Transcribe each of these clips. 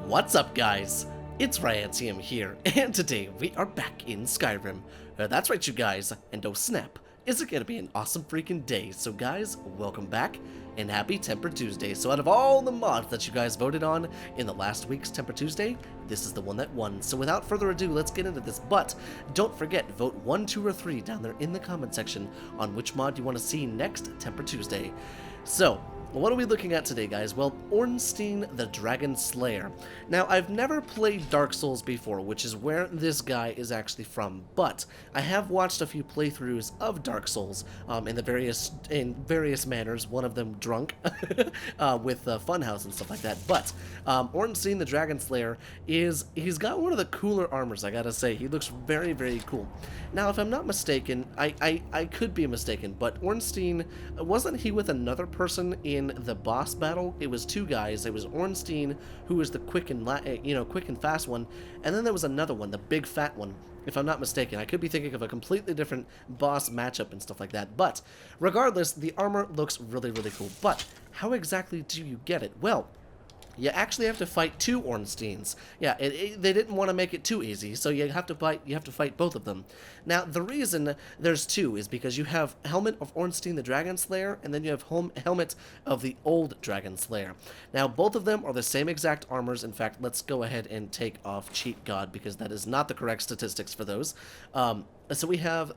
What's up, guys? It's Ryantium here, and today we are back in Skyrim. That's right, you guys, and oh snap, is it gonna be an awesome freaking day? So guys, welcome back, and happy Temper Tuesday. So out of all the mods that you guys voted on in the last week's Temper Tuesday, this is the one that won. So without further ado, let's get into this. But don't forget, vote 1, 2, or 3 down there in the comment section on which mod you want to see next Temper Tuesday. So, what are we looking at today, guys? Well, ORNSTEIN the Dragonslayer. Now, I've never played Dark Souls before, which is where this guy is actually from, but I have watched a few playthroughs of Dark Souls in various manners, one of them drunk, with Funhouse and stuff like that. But ORNSTEIN the Dragonslayer he's got one of the cooler armors, I gotta say. He looks very, very cool. Now, if I'm not mistaken, I could be mistaken, but ORNSTEIN, wasn't he with another person in the boss battle? It was two guys. It was ORNSTEIN, who was the quick and fast one, and then there was another one, the big fat one, if I'm not mistaken. I could be thinking of a completely different boss matchup and stuff like that, but regardless, the armor looks really, really cool. But how exactly do you get it? Well, you actually have to fight two Ornsteins. Yeah, they didn't want to make it too easy, so you have to fight both of them. Now, the reason there's two is because you have Helmet of Ornstein the Dragonslayer, and then you have Helmet of the Old Dragonslayer. Now, both of them are the same exact armors. In fact, let's go ahead and take off Cheat God, because that is not the correct statistics for those. So we have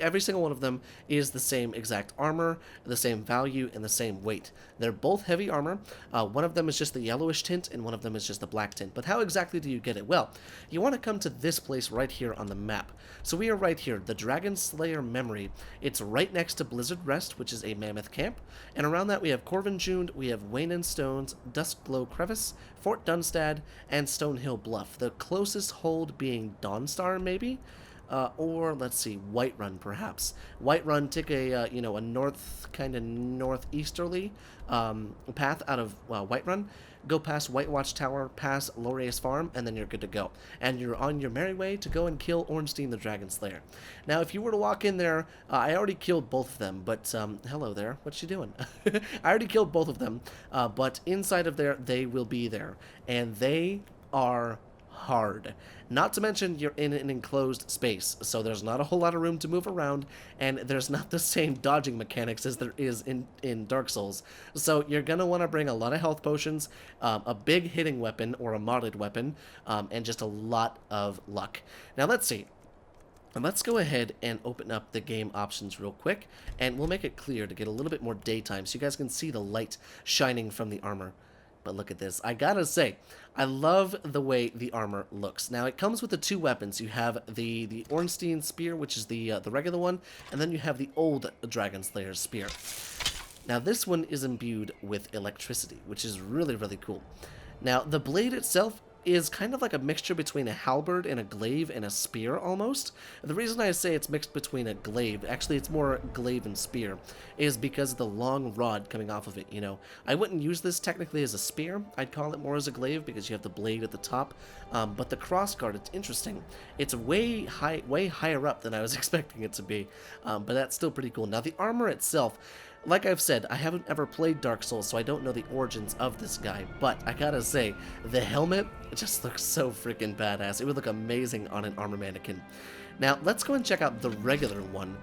every single one of them is the same exact armor, the same value, and the same weight. They're both heavy armor. One of them is just the yellowish tint, and one of them is just the black tint. But how exactly do you get it? Well, you want to come to this place right here on the map. So we are right here, the Dragonslayer Memory. It's right next to Blizzard Rest, which is a mammoth camp. And around that we have Corvin Jund, we have Wayne and Stones, Duskglow Crevice, Fort Dunstad, and Stonehill Bluff. The closest hold being Dawnstar, maybe? Or let's see, Whiterun perhaps. Whiterun, take a northeasterly path out of Whiterun, go past White Watch Tower, past Laureus Farm, and then you're good to go. And you're on your merry way to go and kill ORNSTEIN the Dragonslayer. Now, if you were to walk in there, I already killed both of them, but hello there, what you doing? I already killed both of them, but inside of there, they will be there, and they are hard. Not to mention, you're in an enclosed space, so there's not a whole lot of room to move around, and there's not the same dodging mechanics as there is in Dark Souls. So you're gonna want to bring a lot of health potions, a big hitting weapon or a modded weapon, and just a lot of luck. Now let's see. And let's go ahead and open up the game options real quick, and we'll make it clear to get a little bit more daytime so you guys can see the light shining from the armor. But look at this. I gotta say, I love the way the armor looks. Now, it comes with the two weapons. You have the Ornstein Spear, which is the regular one, and then you have the old Dragonslayer Spear. Now, this one is imbued with electricity, which is really, really cool. Now, the blade itself is kind of like a mixture between a halberd and a glaive and a spear, almost. The reason I say it's mixed between a glaive, actually it's more glaive and spear, is because of the long rod coming off of it, you know. I wouldn't use this technically as a spear. I'd call it more as a glaive because you have the blade at the top. But the crossguard, it's interesting. It's way higher up than I was expecting it to be, but that's still pretty cool. Now, the armor itself, like I've said, I haven't ever played Dark Souls, so I don't know the origins of this guy, but I gotta say, the helmet just looks so freaking badass. It would look amazing on an armor mannequin. Now, let's go and check out the regular one,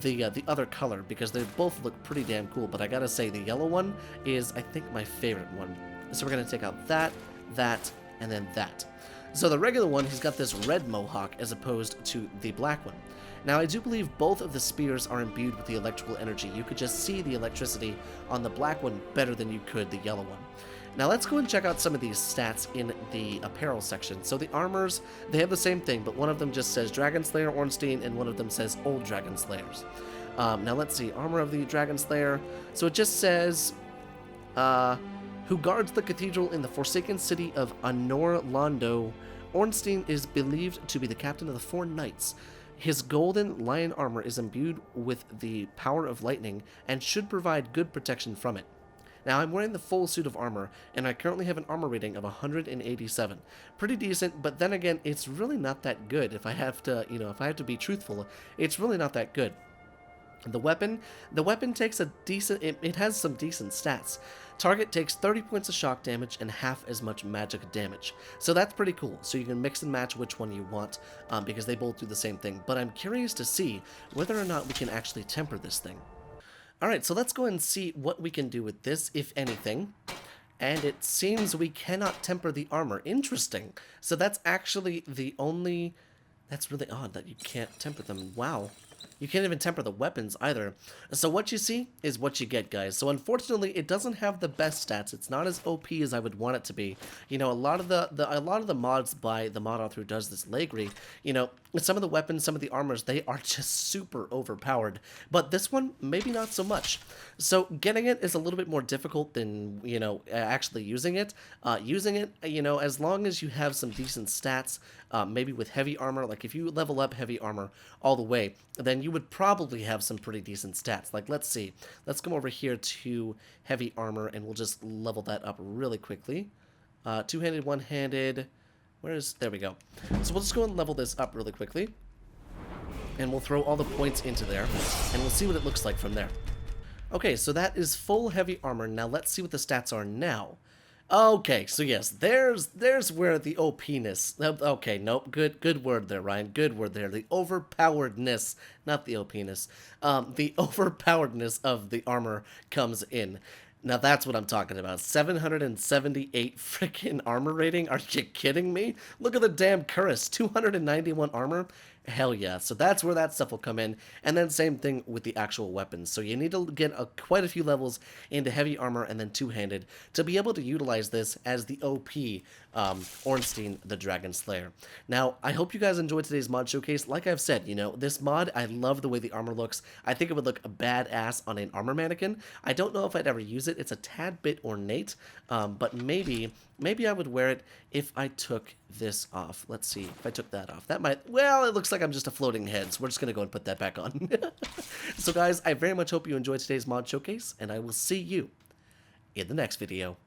the other color, because they both look pretty damn cool, but I gotta say, the yellow one is, I think, my favorite one. So we're gonna take out that, and then that. So the regular one, he's got this red mohawk as opposed to the black one. Now, I do believe both of the spears are imbued with the electrical energy. You could just see the electricity on the black one better than you could the yellow one. Now, let's go and check out some of these stats in the apparel section. So the armors, they have the same thing, but one of them just says Dragonslayer Ornstein, and one of them says Old Dragonslayers. Now, let's see, armor of the Dragonslayer. So it just says, who guards the cathedral in the forsaken city of Anor Londo. Ornstein is believed to be the captain of the 4 knights. His golden lion armor is imbued with the power of lightning and should provide good protection from it. Now, I'm wearing the full suit of armor, and I currently have an armor rating of 187. Pretty decent, but then again, it's really not that good. If I have to be truthful, it's really not that good. The weapon takes a decent, it has some decent stats. Target takes 30 points of shock damage and half as much magic damage. So that's pretty cool. So you can mix and match which one you want, because they both do the same thing. But I'm curious to see whether or not we can actually temper this thing. Alright, so let's go ahead and see what we can do with this, if anything. And it seems we cannot temper the armor. Interesting. So that's actually the only... That's really odd that you can't temper them. Wow. You can't even temper the weapons either. So what you see is what you get, guys. So unfortunately, it doesn't have the best stats. It's not as OP as I would want it to be. You know, a lot of the mods by the mod author who does this, Legri, you know, some of the weapons, some of the armors, they are just super overpowered. But this one, maybe not so much. So getting it is a little bit more difficult than, you know, actually using it. You know, as long as you have some decent stats, maybe with heavy armor, like if you level up heavy armor all the way, then you would probably have some pretty decent stats. Like, let's see. Let's come over here to heavy armor, and we'll just level that up really quickly. Two-handed, one-handed. There we go. So we'll just go and level this up really quickly. And we'll throw all the points into there, and we'll see what it looks like from there. Okay, so that is full heavy armor. Now let's see what the stats are now. Okay, so yes, there's where the OP-ness... Okay, nope, good word there, Ryan. Good word there. The overpoweredness, not the OP-ness. The overpoweredness of the armor comes in. Now that's what I'm talking about. 778 freaking armor rating? Are you kidding me? Look at the damn Cuirass. 291 armor? Hell yeah. So that's where that stuff will come in. And then same thing with the actual weapons. So you need to get quite a few levels into heavy armor and then two-handed to be able to utilize this as the OP Ornstein the Dragonslayer. Now, I hope you guys enjoyed today's mod showcase. Like I've said, you know, this mod, I love the way the armor looks. I think it would look badass on an armor mannequin. I don't know if I'd ever use it. It's a tad bit ornate, but maybe I would wear it if I took this off. Let's see, if I took that off. That might, well, it looks like I'm just a floating head, so we're just going to go and put that back on. So guys, I very much hope you enjoyed today's mod showcase, and I will see you in the next video.